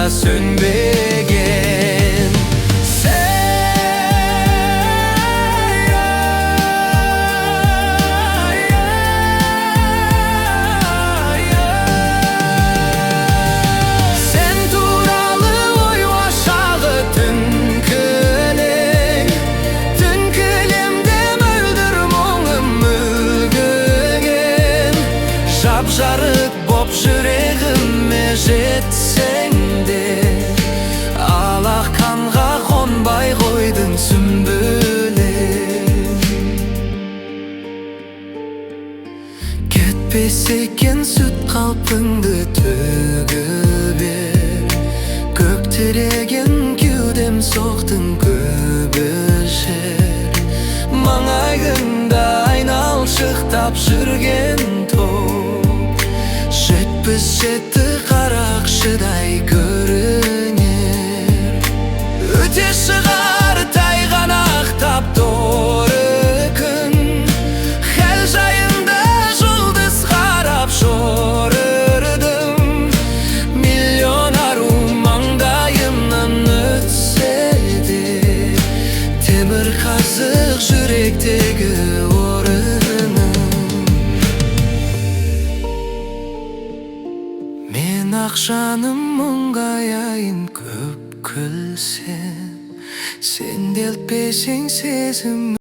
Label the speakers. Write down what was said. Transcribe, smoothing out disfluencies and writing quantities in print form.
Speaker 1: da sönbegen. Sen turalı oyvaşalı tünkülemde möldür moңum mülgügen. Şapşarık bop yüregime жетсең де, алақ қанға қонбай қойдың сүмбілем. Кетпес екен сүт қалпыңды төгіп бер, көктіреген кеудем соқтың көбі жер. Маңайыңда айналшықтап жүрген топ, жетпіс жеті қарақшыдай көрінер. Өте шығар тайғанақтап торы күн, хәл жайында жұлдыз қарап жорырдым. Миллион ару маңдайымнан өтсе де, темір қазық жүректегі орыным. Мен ақшаным мұңғаяйын көп күлсем, сен делтпесең сезім